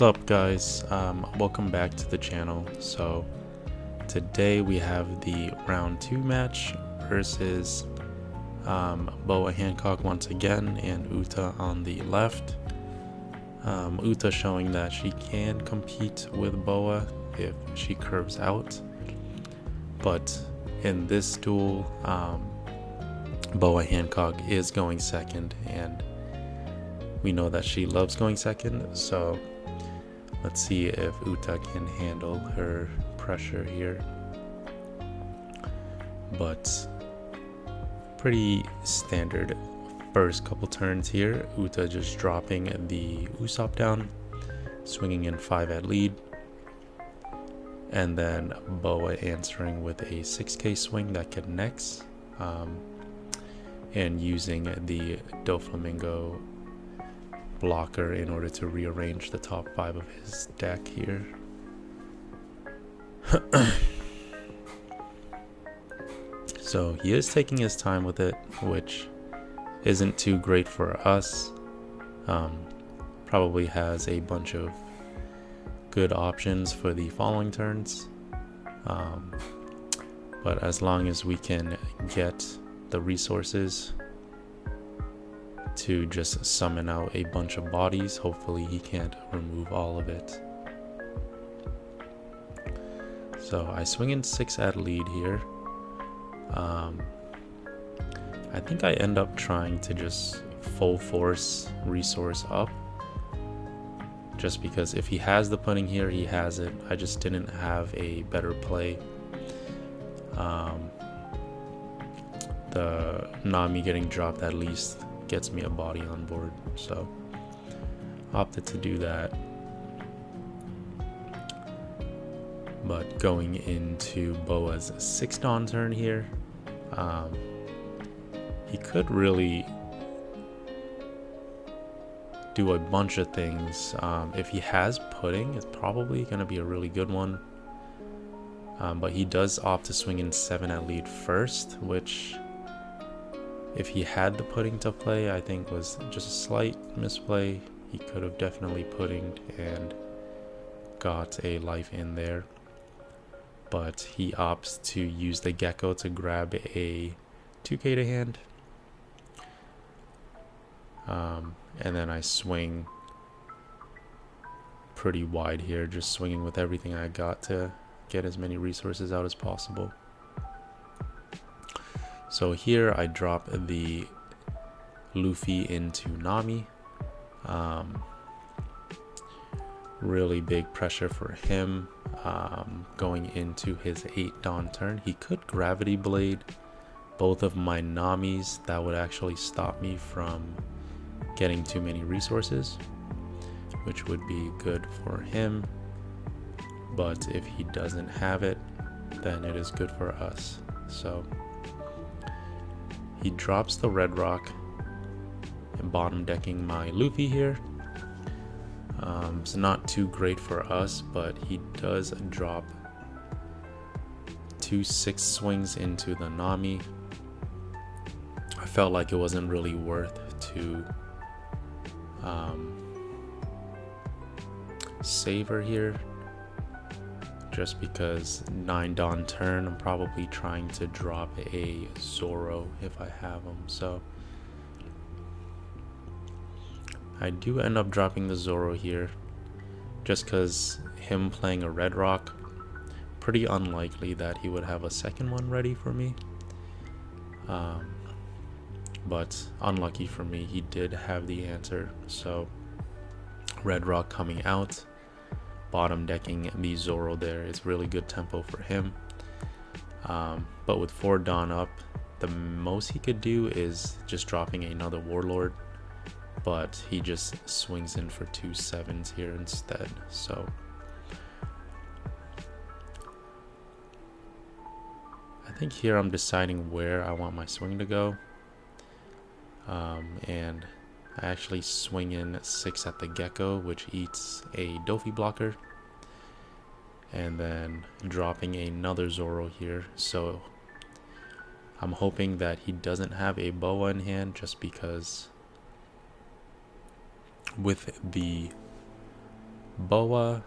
up, guys? Welcome back to the channel. So today we have the round 2 match versus Boa Hancock once again and Uta on the left. Uta showing that she can compete with Boa if she curves out, but in this duel Boa Hancock is going second, and we know that she loves going second, so let's see if Uta can handle her pressure here. But pretty standard first couple turns here. Uta just dropping the Usopp down, swinging in 5 at lead, and then Boa answering with a 6k swing that connects, and using the Doflamingo blocker in order to rearrange the top 5 of his deck here. So he is taking his time with it, which isn't too great for us. Probably has a bunch of good options for the following turns, but as long as we can get the resources to just summon out a bunch of bodies, hopefully he can't remove all of it. So I swing in 6 at lead here. I think I end up trying to just full force resource up, just because if he has the pudding here, he has it. I just didn't have a better play. The Nami getting dropped at least gets me a body on board, so opted to do that. But going into Boa's 6th Dawn turn here, he could really do a bunch of things. If he has pudding, it's probably going to be a really good one, but he does opt to swing in 7 at lead first, which if he had the pudding to play, I think was just a slight misplay. He could have definitely puddinged and got a life in there, but he opts to use the gecko to grab a 2k to hand. And then I swing pretty wide here, just swinging with everything I got to get as many resources out as possible. So here I drop the Luffy into Nami. Really big pressure for him going into his 8 Dawn turn. He could Gravity Blade both of my Namis. That would actually stop me from getting too many resources, which would be good for him. But if he doesn't have it, then it is good for us. So he drops the Red Rock and bottom decking my Luffy here. It's not too great for us, but he does drop 2 6 swings into the Nami. I felt like it wasn't really worth to save her here, just because 9 Dawn turn, I'm probably trying to drop a Zoro if I have him. So I do end up dropping the Zoro here, just because him playing a Red Rock, pretty unlikely that he would have a second one ready for me. But unlucky for me, he did have the answer. So Red Rock coming out, bottom decking the Zoro there is really good tempo for him. But with 4 Dawn up, the most he could do is just dropping another Warlord, but he just swings in for 2 7s here instead. So I think here I'm deciding where I want my swing to go, and I actually swing in 6 at the gecko, which eats a Dofi blocker, and then dropping another Zoro here. So I'm hoping that he doesn't have a Boa in hand, just because with the Boa,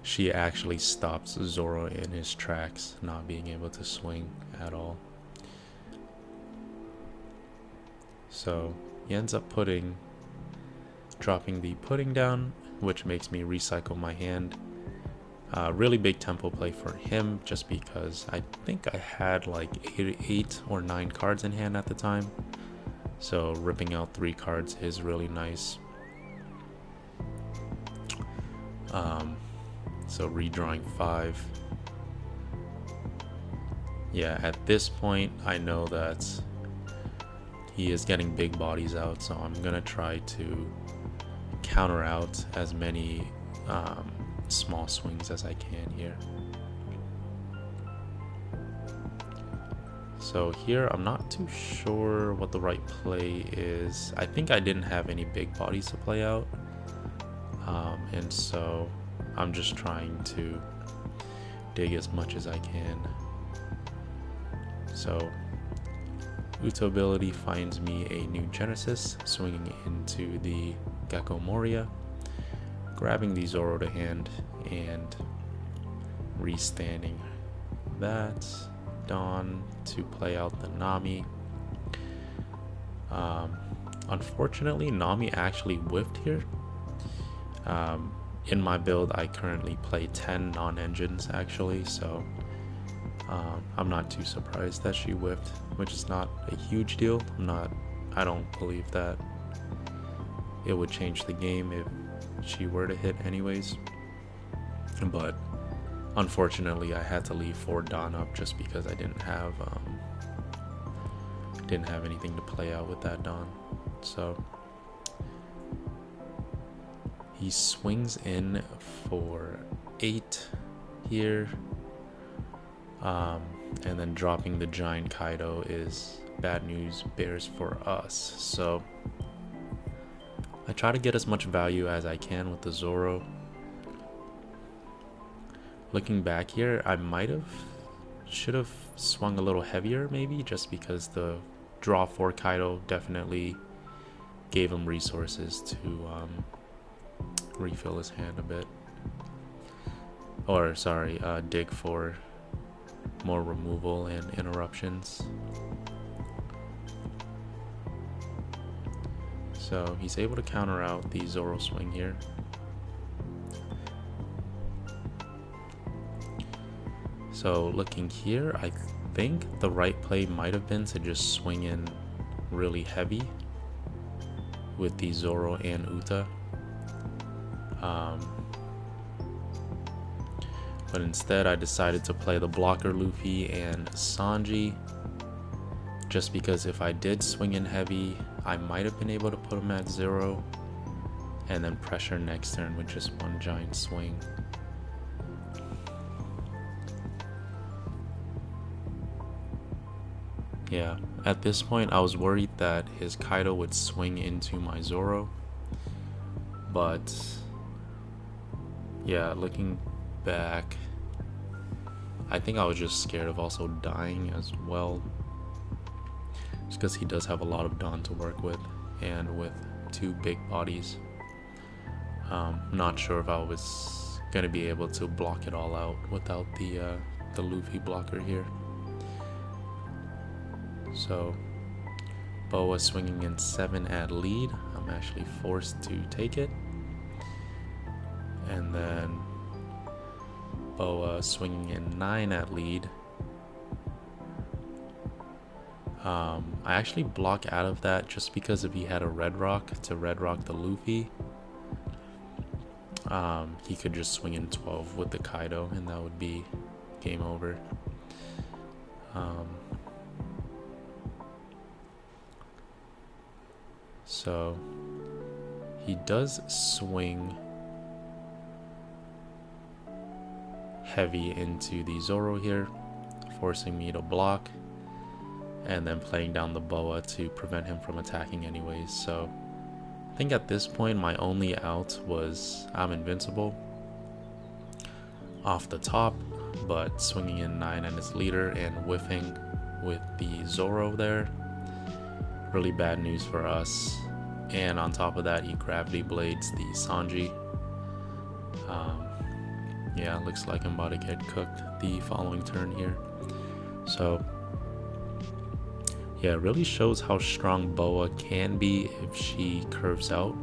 she actually stops Zoro in his tracks, not being able to swing at all. So he ends up dropping the pudding down, which makes me recycle my hand. Really big tempo play for him, just because I think I had like 8 or 9 cards in hand at the time. So ripping out 3 cards is really nice. So redrawing 5. Yeah, at this point, I know that he is getting big bodies out, so I'm gonna try to counter out as many small swings as I can here. So here, I'm not too sure what the right play is. I think I didn't have any big bodies to play out, and so I'm just trying to dig as much as I can. So Uto ability finds me a new Genesis, swinging into the Gecko Moria, grabbing the Zoro to hand, and restanding that. Dawn to play out the Nami. Unfortunately, Nami actually whiffed here. In my build, I currently play 10 non-engines actually, so I'm not too surprised that she whiffed, which is not a huge deal. I don't believe that it would change the game if she were to hit anyways. But unfortunately, I had to leave 4 Dawn up just because I didn't have anything to play out with that Dawn. So he swings in for 8 here. And then dropping the giant Kaido is bad news bears for us. So I try to get as much value as I can with the Zoro. Looking back here, I should have swung a little heavier maybe, just because the draw for Kaido definitely gave him resources to refill his hand a bit. Or sorry, dig for more removal and interruptions. So he's able to counter out the Zoro swing here. So looking here, I think the right play might have been to just swing in really heavy with the Zoro and Uta. But instead I decided to play the blocker Luffy and Sanji, just because if I did swing in heavy, I might have been able to put him at 0 and then pressure next turn with just one giant swing. Yeah, at this point I was worried that his Kaido would swing into my Zoro, but yeah, looking back, I think I was just scared of also dying as well, just because he does have a lot of Dawn to work with, and with 2 big bodies, not sure if I was gonna be able to block it all out without the Luffy blocker here. So Boa swinging in 7 at lead, I'm actually forced to take it, and then Boa swinging in 9 at lead. I actually block out of that just because if he had a red rock to red rock the Luffy, he could just swing in 12 with the Kaido and that would be game over. So he does swing heavy into the Zoro here, forcing me to block, and then playing down the Boa to prevent him from attacking anyways. So I think at this point my only out was I'm invincible off the top, but swinging in 9 and his leader and whiffing with the Zoro there, really bad news for us. And on top of that, he gravity blades the Sanji. Yeah, looks like I'm about to get cooked the following turn here. So yeah, it really shows how strong Boa can be if she curves out.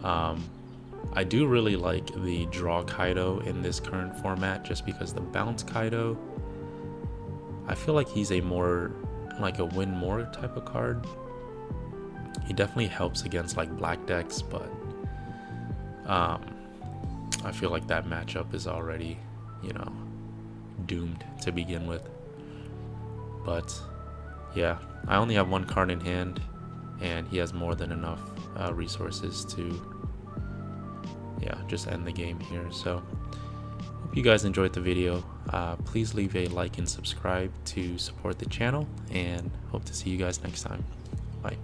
I do really like the draw Kaido in this current format, just because the bounce Kaido, I feel like he's a more like a win more type of card. He definitely helps against like black decks, but I feel like that matchup is already, you know, doomed to begin with. But yeah, I only have one card in hand, and he has more than enough resources to, yeah, just end the game here. So hope you guys enjoyed the video. Please leave a like and subscribe to support the channel, and hope to see you guys next time. Bye.